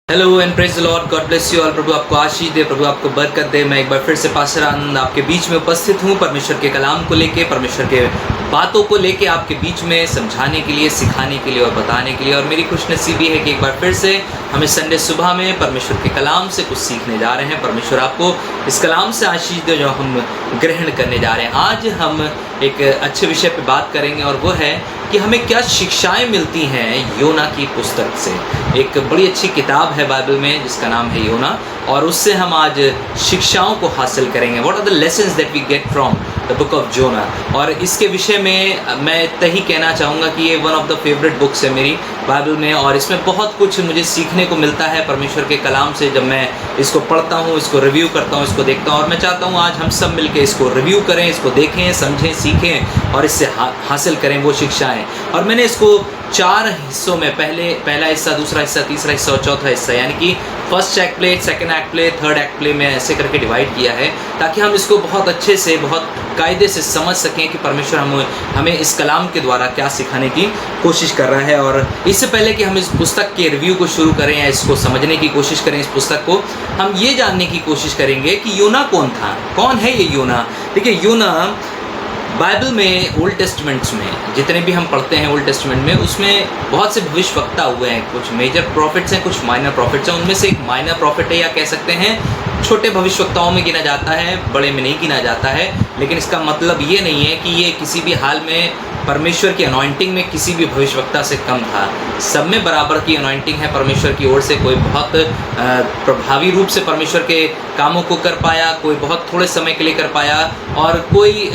Hello and praise the lord, God bless you all. प्रभु आपको आशीष दे, प्रभु आपको बरकत दे। मैं एक बार फिर से पास्टर आनंद आपके बीच में उपस्थित हूँ, परमेश्वर के कलाम को लेके, परमेश्वर के बातों को लेके आपके बीच में समझाने के लिए, सिखाने के लिए और बताने के लिए। और मेरी खुशनसीबी है कि एक बार फिर से हमें संडे सुबह में परमेश्वर के कलाम से कुछ सीखने जा रहे हैं। परमेश्वर आपको इस कलाम से आशीष दे जो हम ग्रहण करने जा रहे हैं। आज हम एक अच्छे विषय पर बात करेंगे और वो है कि हमें क्या शिक्षाएं मिलती हैं योना की पुस्तक से। एक बड़ी अच्छी किताब है बाइबल में जिसका नाम है योना, और उससे हम आज शिक्षाओं को हासिल करेंगे। What are the lessons that we get from the book of Jonah. और इसके विषय में मैं इतना ही कहना चाहूँगा कि ये one of the favourite books है मेरी बाइबल में, और इसमें बहुत कुछ मुझे सीखने को मिलता है परमेश्वर के कलाम से। जब मैं इसको पढ़ता हूँ, इसको रिव्यू करता हूँ, इसको देखता हूँ, और मैं चाहता हूँ आज हम सब मिलकर इसको रिव्यू करें, इसको देखें, समझें, सीखें और इससे हासिल करें वो शिक्षाएँ। और मैंने इसको 4 हिस्सों में, पहला हिस्सा, दूसरा हिस्सा, तीसरा हिस्सा और चौथा हिस्सा, यानी कि first act play, second act play, third act play में ऐसे करके डिवाइड किया है ताकि हम इसको बहुत अच्छे से, बहुत कायदे से समझ सकें कि परमेश्वर हमें इस कलाम के द्वारा क्या सिखाने की कोशिश कर रहा है। और इससे पहले कि हम इस पुस्तक के रिव्यू को शुरू करें या इसको समझने की कोशिश करें, इस पुस्तक को, हम ये जानने की कोशिश करेंगे कि योना कौन था, कौन है ये योना। देखिए, योना बाइबल में, ओल्ड टेस्टमेंट्स में जितने भी हम पढ़ते हैं ओल्ड टेस्टमेंट में, उसमें बहुत से भविष्यवक्ता हुए हैं। कुछ मेजर प्रॉफिट्स हैं, कुछ माइनर प्रॉफिट्स हैं। उनमें से एक माइनर प्रॉफिट है, या कह सकते हैं छोटे भविष्यवक्ताओं में गिना जाता है, बड़े में नहीं गिना जाता है। लेकिन इसका मतलब ये नहीं है कि ये किसी भी हाल में परमेश्वर की अनॉइंटिंग में किसी भी भविष्यवक्ता से कम था। सब में बराबर की अनॉइंटिंग है परमेश्वर की ओर से। कोई बहुत प्रभावी रूप से परमेश्वर के कामों को कर पाया, कोई बहुत थोड़े समय के लिए कर पाया, और कोई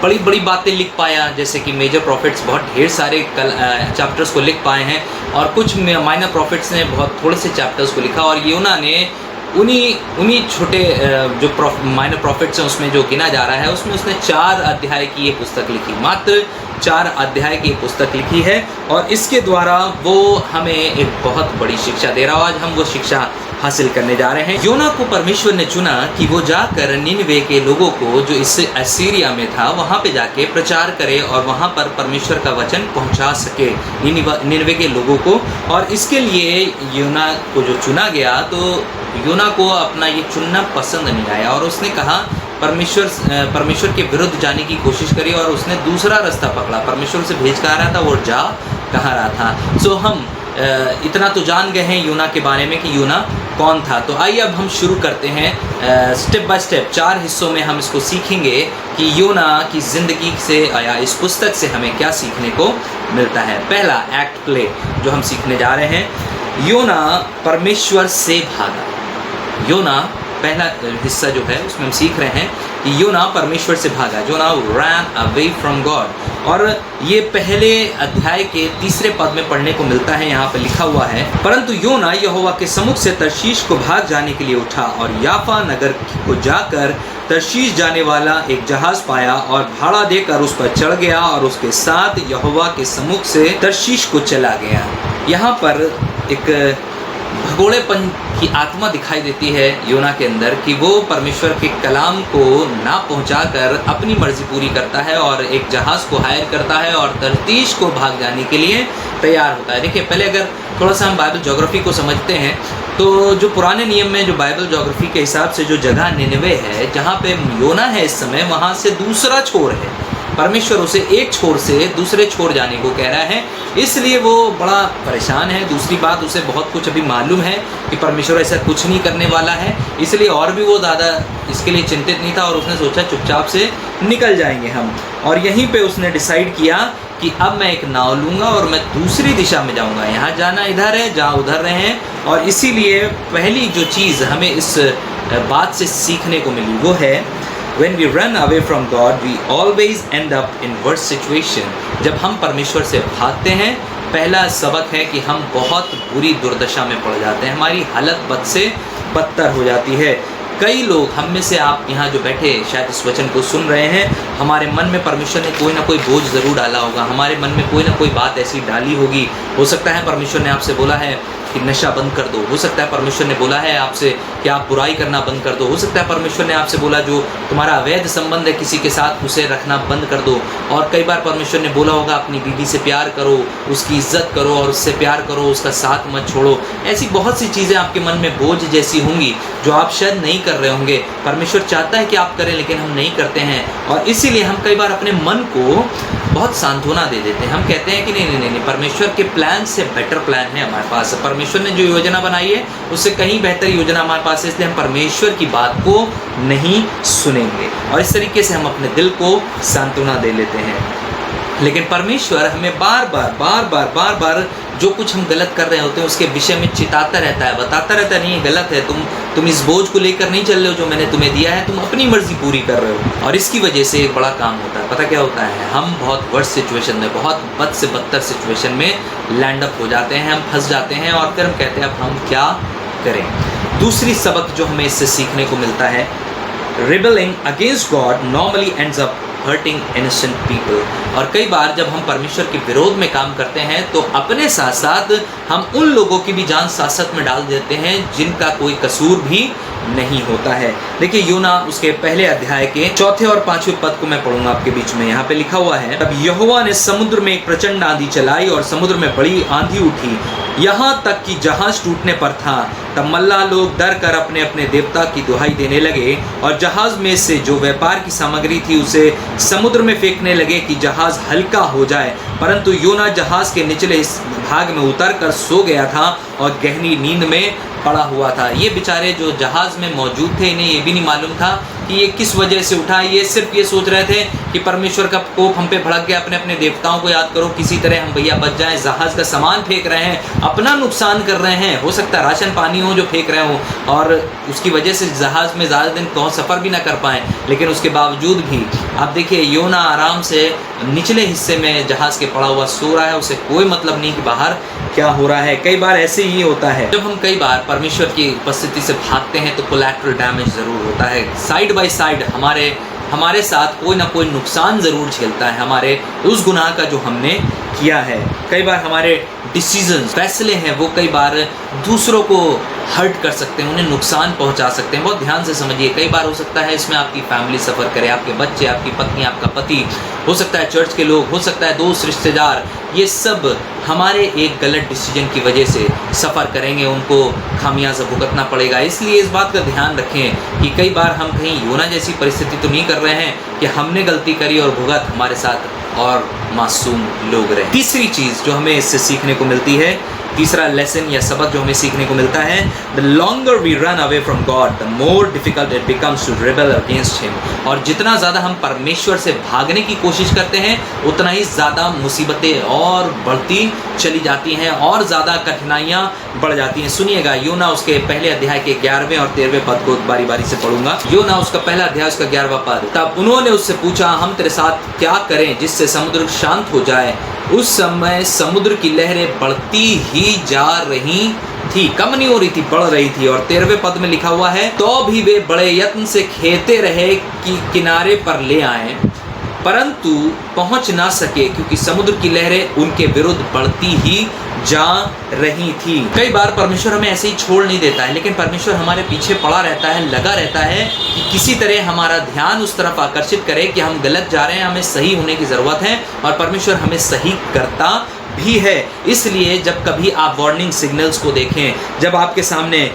बड़ी बड़ी बातें लिख पाया, जैसे कि मेजर प्रॉफिट्स बहुत ढेर सारे चैप्टर्स को लिख पाए हैं, और कुछ माइनर प्रॉफिट्स ने बहुत थोड़े से चैप्टर्स को लिखा। और योना ने उन्हीं छोटे जो माइनर प्रॉफिट्स हैं उसमें जो गिना जा रहा है, उसमें उसने 4 अध्याय की ये पुस्तक लिखी, मात्र 4 अध्याय की पुस्तक लिखी है। और इसके द्वारा वो हमें एक बहुत बड़ी शिक्षा दे रहा है। आज हम वो शिक्षा हासिल करने जा रहे हैं। योना को परमेश्वर ने चुना कि वो जाकर निनवे के लोगों को, जो इससे असीरिया में था, वहाँ पे जाके प्रचार करे और वहाँ पर परमेश्वर का वचन पहुँचा सके निनवे के लोगों को। और इसके लिए योना को जो चुना गया, तो योना को अपना ये चुनना पसंद नहीं आया, और उसने कहा परमेश्वर के विरुद्ध जाने की कोशिश करी, और उसने दूसरा रास्ता पकड़ा। परमेश्वर से भेज कहा रहा था, वो जा कहाँ रहा था। सो हम इतना तो जान गए हैं योना के बारे में कि योना कौन था। तो आइए अब हम शुरू करते हैं स्टेप बाय स्टेप। 4 हिस्सों में हम इसको सीखेंगे कि योना की ज़िंदगी से या इस पुस्तक से हमें क्या सीखने को मिलता है। पहला एक्ट प्ले जो हम सीखने जा रहे हैं, योना परमेश्वर से भागा। योना पहला हिस्सा जो है उसमें हम सीख रहे हैं कि योना परमेश्वर से भागा। योना ran away from God। और ये पहले अध्याय के 3 पद में पढ़ने को मिलता है, यहाँ पे लिखा हुआ है, परंतु योना यहोवा के सम्मुख से तर्शीश को भाग जाने के लिए उठा और याफा नगर को जाकर तर्शीश जाने वाला एक जहाज पाया और भाड़ा देकर उस पर चढ़ गया और उसके साथ यहोवा के सम्मुख से तर्शीश को चला गया। यहाँ पर एक भगोड़ेपन की आत्मा दिखाई देती है योना के अंदर कि वो परमेश्वर के कलाम को ना पहुंचाकर अपनी मर्जी पूरी करता है और एक जहाज़ को हायर करता है और तर्शीश को भाग जाने के लिए तैयार होता है। देखिए, पहले अगर थोड़ा सा हम बाइबल ज्योग्राफी को समझते हैं, तो जो पुराने नियम में, जो बाइबल ज्योग्राफी के हिसाब से जो जगह निनवे है, जहाँ पे योना है इस समय, वहाँ से दूसरा छोर है। परमेश्वर उसे एक छोर से दूसरे छोर जाने को कह रहा है, इसलिए वो बड़ा परेशान है। दूसरी बात, उसे बहुत कुछ अभी मालूम है कि परमेश्वर ऐसा कुछ नहीं करने वाला है, इसलिए और भी वो ज़्यादा इसके लिए चिंतित नहीं था, और उसने सोचा चुपचाप से निकल जाएंगे हम। और यहीं पे उसने डिसाइड किया कि अब मैं एक नाव लूँगा और मैं दूसरी दिशा में जाऊँगा। यहाँ जाना इधर है, जहाँ उधर रहे हैं। और इसीलिए पहली जो चीज़ हमें इस बात से सीखने को मिली वो है, When we run away from God, we always end up in worse situation. जब हम परमेश्वर से भागते हैं, पहला सबक है कि हम बहुत बुरी दुर्दशा में पड़ जाते हैं, हमारी हालत बद से बदतर हो जाती है। कई लोग, हम में से आप यहाँ जो बैठे शायद इस वचन को सुन रहे हैं, हमारे मन में परमेश्वर ने कोई ना कोई बोझ ज़रूर डाला होगा, हमारे मन में कोई ना कोई बात ऐसी डाली होगी। हो सकता है परमेश्वर ने आपसे बोला है कि नशा बंद कर दो, हो सकता है परमेश्वर ने बोला है आपसे कि आप बुराई करना बंद कर दो, हो सकता है परमेश्वर ने आपसे बोला जो तुम्हारा अवैध संबंध है किसी के साथ उसे रखना बंद कर दो। और कई बार परमेश्वर ने बोला होगा अपनी बीवी से प्यार करो, उसकी इज्जत करो और उससे प्यार करो, उसका साथ मत छोड़ो। ऐसी बहुत सी चीज़ें आपके मन में बोझ जैसी होंगी जो आप शायद नहीं कर रहे होंगे। परमेश्वर चाहता है कि आप करें लेकिन हम नहीं करते हैं, और इसीलिए हम कई बार अपने मन को बहुत सांत्वना दे देते हैं। हम कहते हैं कि नहीं, परमेश्वर के प्लान से बेटर प्लान है हमारे पास। परमेश्वर ने जो योजना बनाई है उससे कहीं बेहतर योजना हमारे पास है, इसलिए हम परमेश्वर की बात को नहीं सुनेंगे। और इस तरीके से हम अपने दिल को सांत्वना दे लेते हैं। लेकिन परमेश्वर हमें बार बार जो कुछ हम गलत कर रहे होते हैं उसके विषय में चिताता रहता है, बताता रहता है, नहीं ये गलत है, तुम इस बोझ को लेकर नहीं चल रहे हो जो मैंने तुम्हें दिया है, तुम अपनी मर्जी पूरी कर रहे हो। और इसकी वजह से एक बड़ा काम होता है, पता क्या होता है, हम बहुत वर्स्ट सिचुएशन में, बहुत बद से बदतर सिचुएशन में लैंड अप हो जाते हैं, हम फंस जाते हैं और फिर हम कहते हैं अब हम क्या करें। दूसरी सबक जो हमें इससे सीखने को मिलता है, rebelling against God normally ends up hurting innocent people. और कई बार जब हम परमेश्वर के विरोध में काम करते हैं तो अपने साथ साथ हम उन लोगों की भी जान सासत में डाल देते हैं जिनका कोई कसूर भी नहीं होता है। देखिए यूना उसके पहले अध्याय के 4 और 5वें पद को मैं पढ़ूंगा आपके बीच में। यहाँ पे लिखा हुआ है, तब यहोवा ने समुद्र में एक प्रचंड आंधी चलाई और समुद्र में बड़ी आंधी उठी, यहाँ तक कि जहाज टूटने पर था। तब मल्लाह लोग डर कर अपने अपने देवता की दुहाई देने लगे और जहाज में से जो व्यापार की सामग्री थी उसे समुद्र में फेंकने लगे कि जहाज हल्का हो जाए। परंतु योना जहाज के निचले भाग में उतर कर सो गया था और गहरी नींद में पड़ा हुआ था। ये बेचारे जो जहाज में मौजूद थे इन्हें ये भी नहीं मालूम था कि ये किस वजह से उठा। ये सिर्फ ये सोच रहे थे कि परमेश्वर का कोप हम पे भड़क गया, अपने अपने देवताओं को याद करो, किसी तरह हम भैया बच जाएं। जहाज का सामान फेंक रहे हैं, अपना नुकसान कर रहे हैं, हो सकता है राशन पानी हो जो फेंक रहे हो और उसकी वजह से जहाज में ज़्यादा दिन सफ़र भी ना कर पाएँ। लेकिन उसके बावजूद भी आप देखिए योना आराम से निचले हिस्से में जहाज के पड़ा हुआ सो रहा है, उसे कोई मतलब नहीं कि बाहर क्या हो रहा है। कई बार ऐसे ही होता है, जब हम कई बार परमेश्वर की उपस्थिति से भागते हैं तो कोलैटरल डैमेज ज़रूर होता है। साइड बाय साइड हमारे साथ कोई ना कोई नुकसान ज़रूर झेलता है हमारे उस गुनाह का जो हमने किया है। कई बार हमारे डिसीजन फैसले हैं वो कई बार दूसरों को हर्ट कर सकते हैं, उन्हें नुकसान पहुंचा सकते हैं। बहुत ध्यान से समझिए, कई बार हो सकता है इसमें आपकी फैमिली सफ़र करे, आपके बच्चे, आपकी पत्नी, आपका पति, हो सकता है चर्च के लोग, हो सकता है दोस्त रिश्तेदार, ये सब हमारे एक गलत डिसीजन की वजह से सफ़र करेंगे, उनको खामियाजा भुगतना पड़ेगा। इसलिए इस बात का ध्यान रखें कि कई बार हम कहीं योना जैसी परिस्थिति तो नहीं कर रहे हैं कि हमने गलती करी और भुगत हमारे साथ और मासूम लोग रहे। तीसरी चीज़ जो हमें इससे सीखने को मिलती है, तीसरा लेसन या सबक जो हमें सीखने को मिलता है, the longer we run away from God the more difficult it becomes to rebel against him. और जितना ज़्यादा हम परमेश्वर से भागने की कोशिश करते हैं उतना ही ज़्यादा मुसीबतें और बढ़ती चली जाती हैं और ज़्यादा कठिनाइयाँ बढ़ जाती हैं। सुनिएगा योना उसके पहले अध्याय के 11वें और 13वें पद को बारी बारी से पढ़ूंगा। योना उसका पहला अध्याय उसका 11वां पद, तब उन्होंने उससे पूछा हम तेरे साथ क्या करें जिससे समुद्र शांत हो जाए। उस समय समुद्र की लहरें बढ़ती ही जा रही थी, कम नहीं हो रही थी, बढ़ रही थी। और 13वें पद में लिखा हुआ है, तो भी वे बड़े यत्न से खेते रहे कि किनारे पर ले आए, परंतु पहुंच ना सके क्योंकि समुद्र की लहरें उनके विरुद्ध बढ़ती ही जा रही थी। कई बार परमेश्वर हमें ऐसे ही छोड़ नहीं देता है, लेकिन परमेश्वर हमारे पीछे पड़ा रहता है, लगा रहता है कि किसी तरह हमारा ध्यान उस तरफ आकर्षित करे कि हम गलत जा रहे हैं, हमें सही होने की ज़रूरत है। और परमेश्वर हमें सही करता भी है। इसलिए जब कभी आप वार्निंग सिग्नल्स को देखें, जब आपके सामने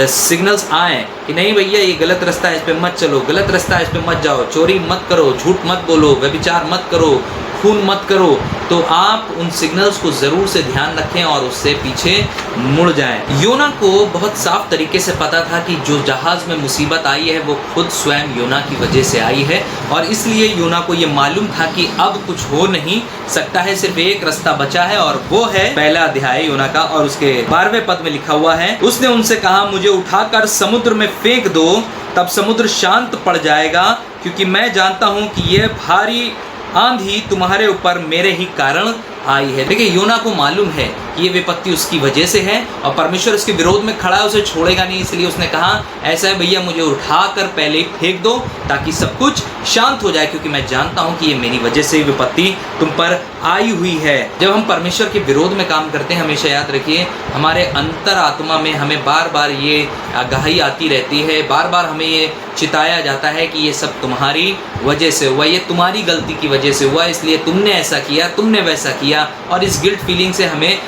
सिग्नल्स आएँ कि नहीं भैया ये गलत रास्ता है, इस पे मत चलो, गलत रास्ता है, इस पे मत जाओ, चोरी मत करो, झूठ मत बोलो, व्यभिचार मत करो, खून मत करो, तो आप उन सिग्नल्स को ज़रूर से ध्यान रखें और उससे पीछे मुड़ जाएं। योना को बहुत साफ तरीके से पता था कि जो जहाज़ में मुसीबत आई है वो खुद स्वयं योना की वजह से आई है, और इसलिए योना को ये मालूम था कि अब कुछ हो नहीं सकता है, सिर्फ एक रास्ता बचा है और वो है पहला अध्याय योना का और उसके 12वें पद में लिखा हुआ है, उसने उनसे कहा मुझे उठाकर समुद्र में फेंक दो, तब समुद्र शांत पड़ जाएगा, क्योंकि मैं जानता हूँ कि यह भारी आंधी तुम्हारे ऊपर मेरे ही कारण आई है। देखिए योना को मालूम है कि ये विपत्ति उसकी वजह से है और परमेश्वर उसके विरोध में खड़ा है, उसे छोड़ेगा नहीं। इसलिए उसने कहा ऐसा है भैया, मुझे उठाकर पहले ही फेंक दो ताकि सब कुछ शांत हो जाए, क्योंकि मैं जानता हूँ कि ये मेरी वजह से विपत्ति तुम पर आई हुई है। जब हम परमेश्वर के विरोध में काम करते हैं, हमेशा याद रखिए हमारे अंतरात्मा में हमें बार बार ये आगाही आती रहती है, बार बार हमें ये चिताया जाता है कि ये सब तुम्हारी वजह से हुआ, ये तुम्हारी गलती की वजह से हुआ, इसलिए तुमने ऐसा किया, तुमने वैसा किया। और इस गिल्ट फीलिंग से हमें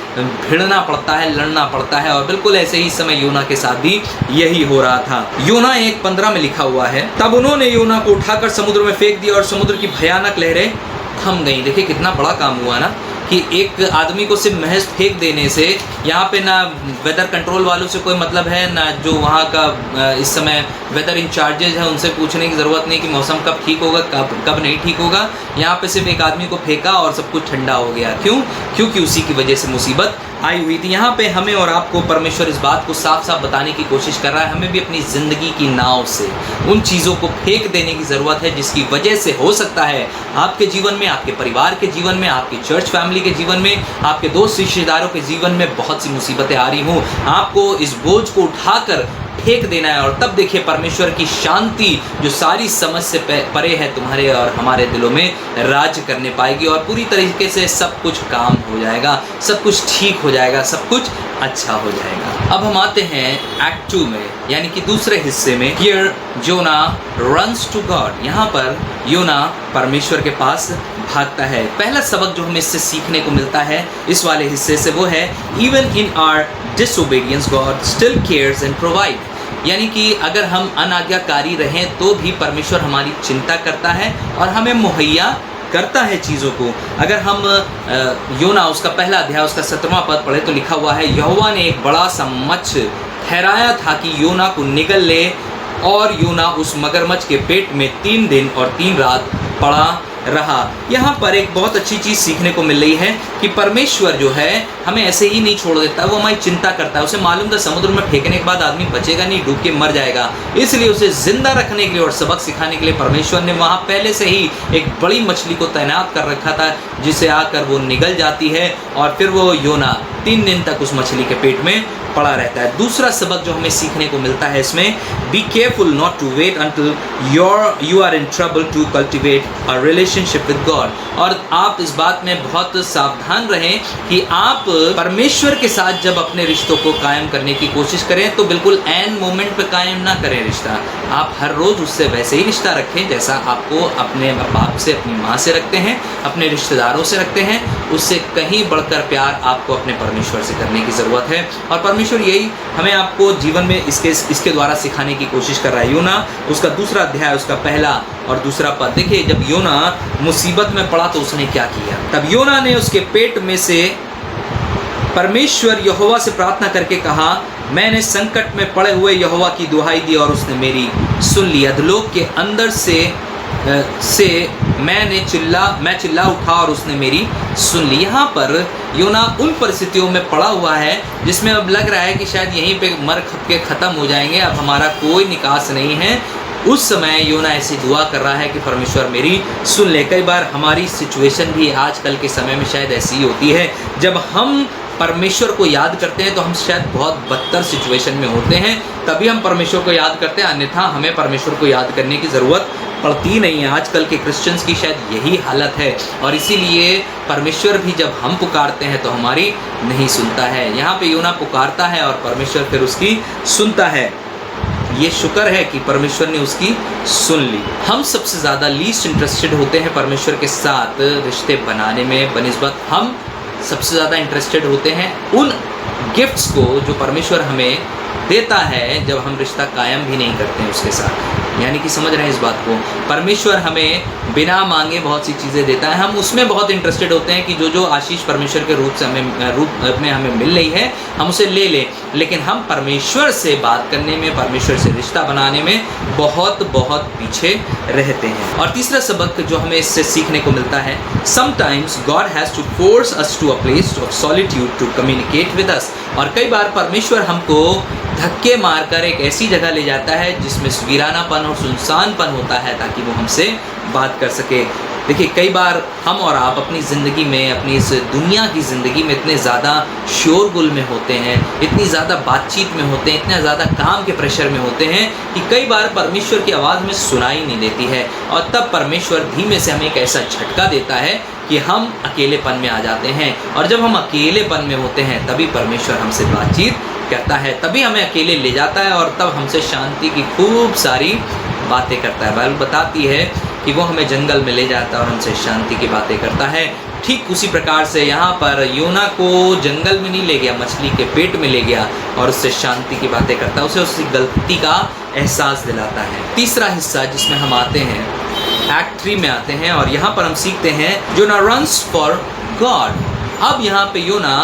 भिड़ना पड़ता है, लड़ना पड़ता है। और बिल्कुल ऐसे ही समय योना के साथ भी यही हो रहा था। योना 1:15 में लिखा हुआ है, तब उन्होंने योना को उठाकर समुद्र में फेंक दिया और समुद्र की भयानक लहरें थम गई। देखिए कितना बड़ा काम हुआ ना, कि एक आदमी को सिर्फ महज फेंक देने से, यहाँ पे ना वेदर कंट्रोल वालों से कोई मतलब है, ना जो वहाँ का इस समय वेदर इंचार्जेज है उनसे पूछने की ज़रूरत नहीं कि मौसम कब ठीक होगा, कब नहीं ठीक होगा। यहाँ पे सिर्फ एक आदमी को फेंका और सब कुछ ठंडा हो गया। क्यों? क्योंकि उसी की वजह से मुसीबत आई हुई थी। यहाँ पे हमें और आपको परमेश्वर इस बात को साफ साफ बताने की कोशिश कर रहा है, हमें भी अपनी ज़िंदगी की नाव से उन चीज़ों को फेंक देने की ज़रूरत है जिसकी वजह से हो सकता है आपके जीवन में, आपके परिवार के जीवन में, आपकी चर्च फैमिली के जीवन में, आपके दोस्त रिश्तेदारों के जीवन में बहुत सी मुसीबतें आ रही हों। आपको इस बोझ को उठाकर फेंक देना है और तब देखिए परमेश्वर की शांति जो सारी समझ से परे है तुम्हारे और हमारे दिलों में राज करने पाएगी और पूरी तरीके से सब कुछ काम हो जाएगा, सब कुछ ठीक हो जाएगा, सब कुछ अच्छा हो जाएगा। अब हम आते हैं एक्ट 2 में, यानी कि दूसरे हिस्से में। हियर योना रन्स टू गॉड। यहाँ पर योना परमेश्वर के पास भागता है। पहला सबक जो हमें इससे सीखने को मिलता है इस वाले हिस्से से वो है, even in our disobedience God still cares and provide. यानी कि अगर हम अनाज्ञाकारी रहें तो भी परमेश्वर हमारी चिंता करता है और हमें मुहैया करता है चीज़ों को। अगर हम योना उसका पहला अध्याय उसका 17वां पद पढ़े तो लिखा हुआ है, यहोवा ने एक बड़ा सा मच्छ ठहराया था कि योना को निगल ले, और योना उस मगरमच्छ के पेट में 3 दिन और 3 रात पड़ा रहा। यहाँ पर एक बहुत अच्छी चीज़ सीखने को मिल रही है कि परमेश्वर जो है हमें ऐसे ही नहीं छोड़ देता, वो हमारी चिंता करता है। उसे मालूम था समुद्र में फेंकने के बाद आदमी बचेगा नहीं, डूब के मर जाएगा, इसलिए उसे जिंदा रखने के लिए और सबक सिखाने के लिए परमेश्वर ने वहाँ पहले से ही एक बड़ी मछली को तैनात कर रखा था, जिसे आकर वो निगल जाती है और फिर वो योना 3 दिन तक उस मछली के पेट में पड़ा रहता है। दूसरा सबक जो हमें सीखने को मिलता है इसमें, be careful not to wait until you are in trouble to cultivate a relationship with God. और आप इस बात में बहुत सावधान रहें कि आप परमेश्वर के साथ जब अपने रिश्तों को कायम करने की कोशिश करें तो बिल्कुल एन मोमेंट पे कायम ना करें रिश्ता। आप हर रोज़ उससे वैसे ही रिश्ता रखें जैसा आपको अपने बाप से, अपनी माँ से रखते हैं, अपने रिश्तेदारों से रखते हैं। उससे कहीं बढ़कर प्यार आपको अपने परमेश्वर से करने की ज़रूरत है और परमेश्वर यही हमें आपको जीवन में इसके द्वारा सिखाने की कोशिश कर रहा है। योना उसका दूसरा अध्याय उसका पहला और दूसरा पद देखिए, जब योना मुसीबत में पड़ा तो उसने क्या किया। तब योना ने उसके पेट में से परमेश्वर यहोवा से प्रार्थना करके कहा, मैंने संकट में पड़े हुए यहोवा की दुहाई दी और उसने मेरी सुन ली। अधलोक के अंदर से मैं चिल्ला उठा और उसने मेरी सुन ली। यहाँ पर योना उन परिस्थितियों में पड़ा हुआ है जिसमें अब लग रहा है कि शायद यहीं पे मर खप के ख़त्म हो जाएंगे, अब हमारा कोई निकास नहीं है। उस समय योना ऐसी दुआ कर रहा है कि परमेश्वर मेरी सुन ले। कई बार हमारी सिचुएशन भी आजकल के समय में शायद ऐसी ही होती है, जब हम परमेश्वर को याद करते हैं तो हम शायद बहुत बदतर सिचुएशन में होते हैं, तभी हम परमेश्वर को याद करते हैं, अन्यथा हमें परमेश्वर को याद करने की ज़रूरत पड़ती नहीं है। आजकल के क्रिश्चियंस की शायद यही हालत है और इसीलिए परमेश्वर भी जब हम पुकारते हैं तो हमारी नहीं सुनता है। यहाँ पे योना पुकारता है और परमेश्वर फिर उसकी सुनता है। ये शुक्र है कि परमेश्वर ने उसकी सुन ली। हम सबसे ज़्यादा लीस्ट इंटरेस्टेड होते हैं परमेश्वर के साथ रिश्ते बनाने में, बनिस्बत हम सबसे ज़्यादा इंटरेस्टेड होते हैं उन गिफ्ट्स को जो परमेश्वर हमें देता है जब हम रिश्ता कायम भी नहीं करते हैं उसके साथ। यानी कि समझ रहे हैं इस बात को, परमेश्वर हमें बिना मांगे बहुत सी चीज़ें देता है, हम उसमें बहुत इंटरेस्टेड होते हैं कि जो आशीष परमेश्वर के रूप में हमें मिल रही है हम उसे ले लें, लेकिन हम परमेश्वर से बात करने में, परमेश्वर से रिश्ता बनाने में बहुत पीछे रहते हैं। और तीसरा सबक जो हमें इससे सीखने को मिलता है, sometimes God has to force us to a place of solitude to communicate with us. और कई बार परमेश्वर हमको धक्के मारकर एक ऐसी जगह ले जाता है जिसमें वीरानापन और सुनसानपन होता है ताकि वो हमसे बात कर सके। देखिए, कई बार हम और आप अपनी ज़िंदगी में, अपनी इस दुनिया की ज़िंदगी में इतने ज़्यादा शोरगुल में होते हैं, इतनी ज़्यादा बातचीत में होते हैं, इतना ज़्यादा काम के प्रेशर में होते हैं कि कई बार परमेश्वर की आवाज़ में सुनाई नहीं देती है। और तब परमेश्वर धीमे से हमें एक ऐसा झटका देता है कि हम अकेलेपन में आ जाते हैं। और जब हम अकेलेपन में होते हैं तभी परमेश्वर हमसे बातचीत करता है, तभी हमें अकेले ले जाता है और तब हमसे शांति की खूब सारी बातें करता है। बाइबल बताती है कि वो हमें जंगल में ले जाता है और हमसे शांति की बातें करता है। ठीक उसी प्रकार से यहाँ पर योना को जंगल में नहीं ले गया, मछली के पेट में ले गया और उससे शांति की बातें करता है, उसे उसकी गलती का एहसास दिलाता है। तीसरा हिस्सा जिसमें हम आते हैं, एक्ट 3 में आते हैं और यहाँ पर हम सीखते हैं योना रन्स फॉर गॉड। अब यहाँ पे योना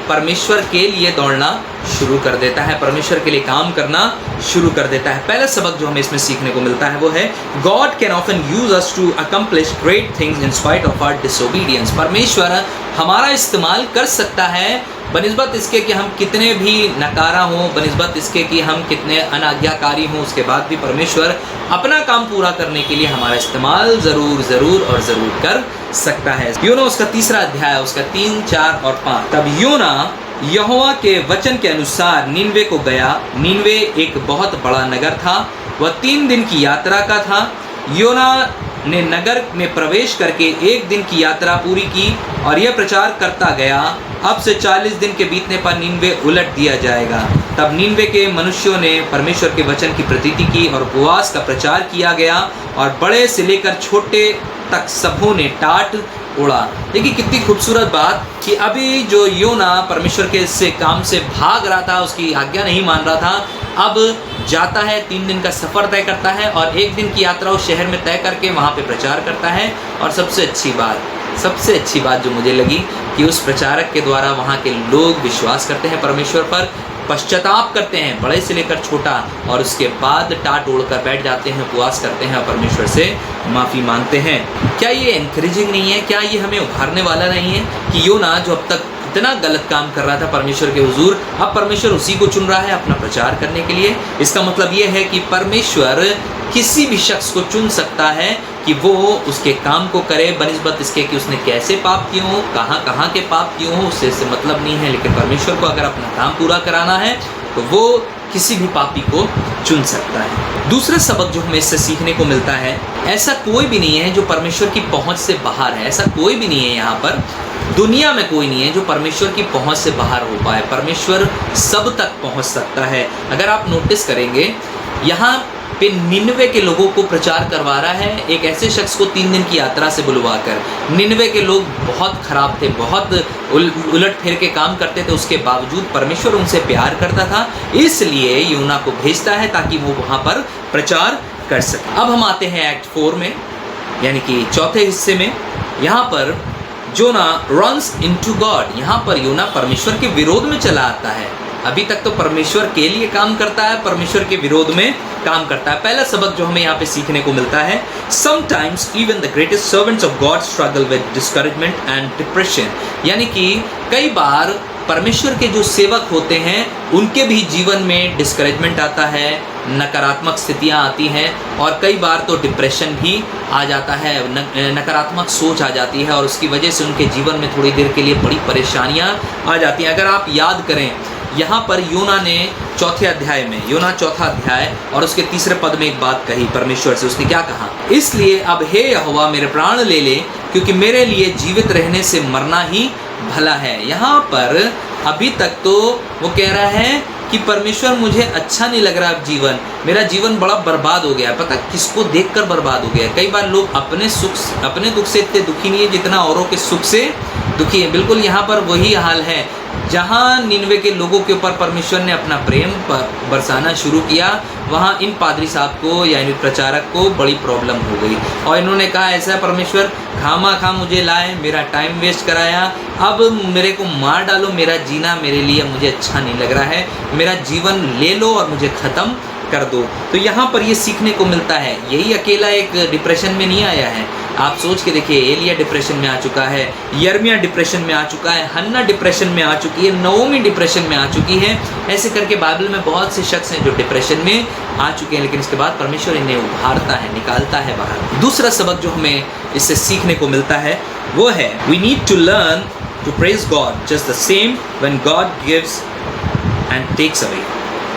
परमेश्वर के लिए दौड़ना शुरू कर देता है, परमेश्वर के लिए काम करना शुरू कर देता है। पहला सबक जो हमें इसमें सीखने को मिलता है वो है God can often use us to accomplish great things in spite of our disobedience. परमेश्वर हमारा इस्तेमाल कर सकता है बनिस्बत इसके कि हम कितने भी नकारा हों, बनिस्बत इसके कि हम कितने अनाज्ञाकारी हों, उसके बाद भी परमेश्वर अपना काम पूरा करने के लिए हमारा इस्तेमाल ज़रूर और ज़रूर कर सकता है। योना उसका तीसरा अध्याय, उसका 3, 4 और 5। तब योना यहोवा के वचन के अनुसार नीनवे को गया। नीनवे एक बहुत बड़ा नगर था, वह 3 दिन की यात्रा का था। योना ने नगर में प्रवेश करके 1 दिन की यात्रा पूरी की और यह प्रचार करता गया, अब से 40 दिन के बीतने पर नीनवे उलट दिया जाएगा। तब नीनवे के मनुष्यों ने परमेश्वर के वचन की प्रतीति की और उपवास का प्रचार किया गया और बड़े से लेकर छोटे तक सबों ने टाट उड़ा। देखिए कितनी खूबसूरत बात कि अभी जो योना परमेश्वर के इससे काम से भाग रहा था, उसकी आज्ञा नहीं मान रहा था, अब जाता है, 3 दिन का सफ़र तय करता है और 1 दिन की यात्रा उस शहर में तय करके वहाँ पे प्रचार करता है। और सबसे अच्छी बात जो मुझे लगी कि उस प्रचारक के द्वारा वहाँ के लोग विश्वास करते हैं परमेश्वर पर, पश्चाताप करते हैं, बड़े से लेकर छोटा, और उसके बाद टाट ओढ़कर बैठ जाते हैं, उपवास करते हैं और परमेश्वर से माफ़ी मांगते हैं। क्या ये एनकरेजिंग नहीं है? क्या ये हमें उभारने वाला नहीं है कि योना जो अब तक इतना गलत काम कर रहा था परमेश्वर के हुजूर, अब परमेश्वर उसी को चुन रहा है अपना प्रचार करने के लिए? इसका मतलब ये है कि परमेश्वर किसी भी शख्स को चुन सकता है कि वो उसके काम को करे, बनिस्बत इसके कि उसने कैसे पाप किए हों, कहाँ के पाप किए हों, उससे मतलब नहीं है। लेकिन परमेश्वर को अगर अपना काम पूरा कराना है तो वो किसी भी पापी को चुन सकता है। दूसरा सबक जो हमें इससे सीखने को मिलता है, ऐसा कोई भी नहीं है जो परमेश्वर की पहुंच से बाहर है। ऐसा कोई भी नहीं है, यहाँ पर दुनिया में कोई नहीं है जो परमेश्वर की पहुंच से बाहर हो पाए। परमेश्वर सब तक पहुंच सकता है। अगर आप नोटिस करेंगे, यहाँ पे निन्वे के लोगों को प्रचार करवा रहा है, एक ऐसे शख्स को 3 दिन की यात्रा से बुलवाकर। निन्वे के लोग बहुत खराब थे, बहुत उलट फेर के काम करते थे, उसके बावजूद परमेश्वर उनसे प्यार करता था, इसलिए योना को भेजता है ताकि वो वहाँ पर प्रचार कर सके। अब हम आते हैं एक्ट 4 में, यानी कि चौथे हिस्से में। यहाँ पर योना रन्स इनटू गॉड। यहाँ पर योना परमेश्वर के विरोध में चला आता है। अभी तक तो परमेश्वर के लिए काम करता है, परमेश्वर के विरोध में काम करता है। पहला सबक जो हमें यहाँ पे सीखने को मिलता है, sometimes even the greatest servants of God struggle with discouragement and depression. यानी कि कई बार परमेश्वर के जो सेवक होते हैं उनके भी जीवन में डिस्करेजमेंट आता है, नकारात्मक स्थितियाँ आती हैं और कई बार तो डिप्रेशन भी आ जाता है, नकारात्मक सोच आ जाती है और उसकी वजह से उनके जीवन में थोड़ी देर के लिए बड़ी परेशानियाँ आ जाती हैं। अगर आप याद करें, यहाँ पर योना ने चौथे अध्याय में, योना चौथा अध्याय और उसके तीसरे पद में एक बात कही परमेश्वर से। उसने क्या कहा? इसलिए अब हे यहोवा मेरे प्राण ले ले, क्योंकि मेरे लिए जीवित रहने से मरना ही भला है। यहाँ पर अभी तक तो वो कह रहा है कि परमेश्वर मुझे अच्छा नहीं लग रहा, अब जीवन, मेरा जीवन बड़ा बर्बाद हो गया। पता किसको देखकर बर्बाद हो गया? कई बार लोग अपने दुख से इतने दुखी नहीं है जितना औरों के सुख से दुखी है। बिल्कुल यहाँ पर वही हाल है। जहाँ निन्वे के लोगों के ऊपर परमेश्वर ने अपना प्रेम बरसाना शुरू किया, वहाँ इन पादरी साहब को या इन प्रचारक को बड़ी प्रॉब्लम हो गई और इन्होंने कहा ऐसा परमेश्वर खामा मुझे लाए, मेरा टाइम वेस्ट कराया, अब मेरे को मार डालो, मेरा जीना मेरे लिए मुझे अच्छा नहीं लग रहा है, मेरा जीवन ले लो और मुझे ख़त्म कर दो। तो यहाँ पर ये सीखने को मिलता है। यही अकेला एक डिप्रेशन में नहीं आया है, आप सोच के देखिए, एलिया डिप्रेशन में आ चुका है, यर्मिया डिप्रेशन में आ चुका है, हन्ना डिप्रेशन में आ चुकी है, नओमी डिप्रेशन में आ चुकी है। ऐसे करके बाइबल में बहुत से शख्स हैं जो डिप्रेशन में आ चुके हैं, लेकिन इसके बाद परमेश्वर इन्हें उभारता है, निकालता है बाहर। दूसरा सबक जो हमें इससे सीखने को मिलता है वो है, we need to learn to praise God just the same when God gives and takes away.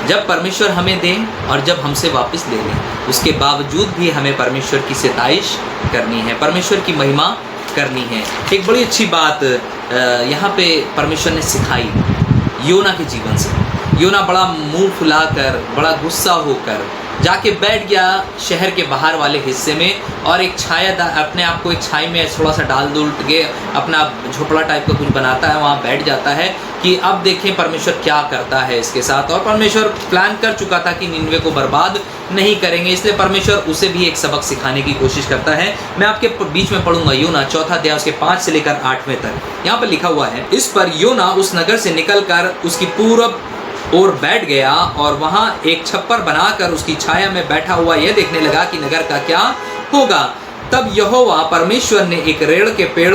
जब परमेश्वर हमें दे और जब हमसे वापस ले लें, उसके बावजूद भी हमें परमेश्वर की सिताइश करनी है, परमेश्वर की महिमा करनी है। एक बड़ी अच्छी बात यहाँ पे परमेश्वर ने सिखाई योना के जीवन से। योना बड़ा मुंह फुलाकर, बड़ा गुस्सा होकर जाके बैठ गया शहर के बाहर वाले हिस्से में, और एक छाया अपने आप को एक छाई में थोड़ा सा डाल दूल के अपना झोपड़ा टाइप का कुछ बनाता है, वहाँ बैठ जाता है कि अब देखें परमेश्वर क्या करता है इसके साथ। और परमेश्वर प्लान कर चुका था कि निनवे को बर्बाद नहीं करेंगे, इसलिए परमेश्वर उसे भी एक सबक सिखाने की कोशिश करता है। मैं आपके बीच में पढ़ूंगा योना 4 अध्याय उसके 5 से लेकर 8वें तक। यहाँ पर लिखा हुआ है, इस पर योना उस नगर से निकलकर उसकी पूरब और बैठ गया और वहाँ एक छप्पर बनाकर उसकी छाया में बैठा हुआ यह देखने लगा कि नगर का क्या होगा। तब यहोवा परमेश्वर ने एक रेड़ के पेड़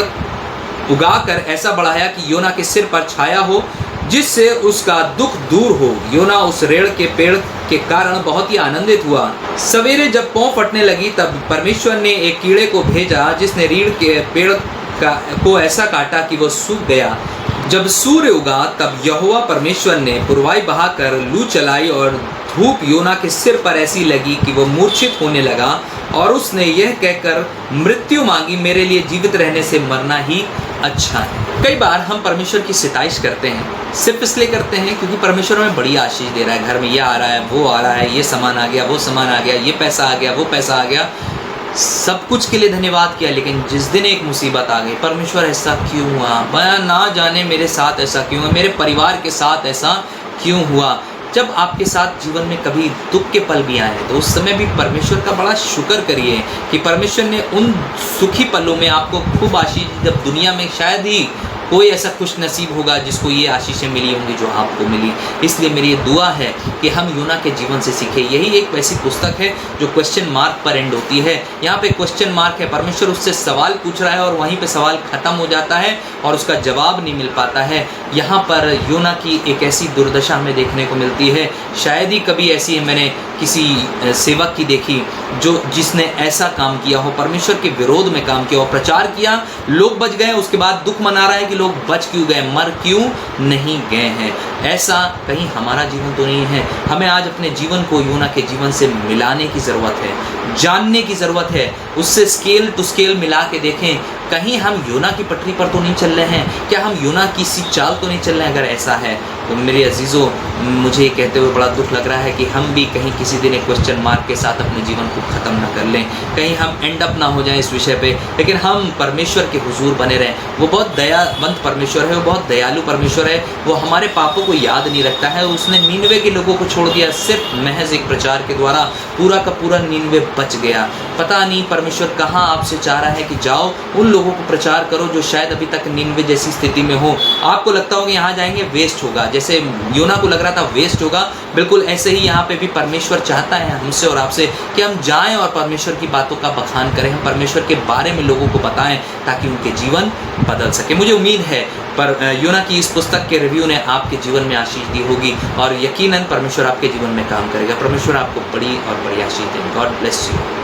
उगाकर ऐसा बढ़ाया कि योना के सिर पर छाया हो, जिससे उसका दुख दूर हो। योना उस रेड़ के पेड़ के कारण बहुत ही आनंदित हुआ। सवेरे जब पौ फटने लगी तब परमेश्वर ने एक कीड़े को भेजा, जिसने रीढ़ के पेड़ को ऐसा काटा कि वो सूख गया। जब सूर्य उगा तब यहोवा परमेश्वर ने पुरवाई बहाकर लू चलाई और धूप योना के सिर पर ऐसी लगी कि वो मूर्छित होने लगा, और उसने यह कहकर मृत्यु मांगी, मेरे लिए जीवित रहने से मरना ही अच्छा है। कई बार हम परमेश्वर की सिताइश करते हैं, सिर्फ इसलिए करते हैं क्योंकि परमेश्वर हमें बड़ी आशीष दे रहा है, घर में ये आ रहा है, वो आ रहा है, ये सामान आ गया, वो सामान आ गया, ये पैसा आ गया, वो पैसा आ गया, सब कुछ के लिए धन्यवाद किया। लेकिन जिस दिन एक मुसीबत आ गई, परमेश्वर ऐसा क्यों हुआ, मैं ना जाने मेरे साथ ऐसा क्यों हुआ, मेरे परिवार के साथ ऐसा क्यों हुआ। जब आपके साथ जीवन में कभी दुख के पल भी आए तो उस समय भी परमेश्वर का बड़ा शुक्र करिए कि परमेश्वर ने उन सुखी पलों में आपको खूब आशीष, जब दुनिया में शायद ही कोई ऐसा खुश नसीब होगा जिसको ये आशीषें मिली होंगी जो आपको मिली। इसलिए मेरी ये दुआ है कि हम योना के जीवन से सीखें। यही एक वैसी पुस्तक है जो क्वेश्चन मार्क पर एंड होती है। यहाँ पे क्वेश्चन मार्क है, परमेश्वर उससे सवाल पूछ रहा है और वहीं पे सवाल खत्म हो जाता है और उसका जवाब नहीं मिल पाता है। यहाँ पर योना की एक ऐसी दुर्दशा हमें देखने को मिलती है, शायद ही कभी ऐसी मैंने किसी सेवक की देखी जिसने ऐसा काम किया हो, परमेश्वर के विरोध में काम किया हो, प्रचार किया, लोग बच गए, उसके बाद दुख मना रहा है कि लोग बच क्यों गए, मर क्यों नहीं गए हैं। ऐसा कहीं हमारा जीवन तो नहीं है। हमें आज अपने जीवन को योना के जीवन से मिलाने की ज़रूरत है, जानने की ज़रूरत है, उससे स्केल टू स्केल मिला के देखें, कहीं हम योना की पटरी पर तो नहीं चल रहे हैं, क्या हम योना की सी चाल तो नहीं चल रहे हैं। अगर ऐसा है तो मेरे अजीज़ों, मुझे कहते हुए बड़ा दुख लग रहा है कि हम भी कहीं किसी दिन एक क्वेश्चन मार्क के साथ अपने जीवन को ख़त्म ना कर लें, कहीं हम एंड अप ना हो जाएं इस विषय पे, लेकिन हम परमेश्वर के हुजूर बने रहें। वो बहुत दयावंत परमेश्वर है, वो बहुत दयालु परमेश्वर है, वो हमारे पापों को याद नहीं रखता है। उसने नीनवे के लोगों को छोड़ दिया, सिर्फ महज एक प्रचार के द्वारा पूरा का पूरा नीनवे बच गया। पता नहीं परमेश्वर कहाँ आपसे चाह रहा है कि जाओ उन लोगों को प्रचार करो जो शायद अभी तक नीनवे जैसी स्थिति में हो। आपको लगता होगा यहाँ जाएंगे वेस्ट होगा, जैसे योना को लग रहा था वेस्ट होगा, बिल्कुल ऐसे ही यहाँ पे भी परमेश्वर चाहता है हमसे और आपसे कि हम जाएं और परमेश्वर की बातों का बखान करें, हम परमेश्वर के बारे में लोगों को बताएं ताकि उनके जीवन बदल सके। मुझे उम्मीद है पर योना की इस पुस्तक के रिव्यू ने आपके जीवन में आशीष दी होगी और यकीनन परमेश्वर आपके जीवन में काम करेगा। परमेश्वर आपको बड़ी और बड़ी आशीष दे। God bless you.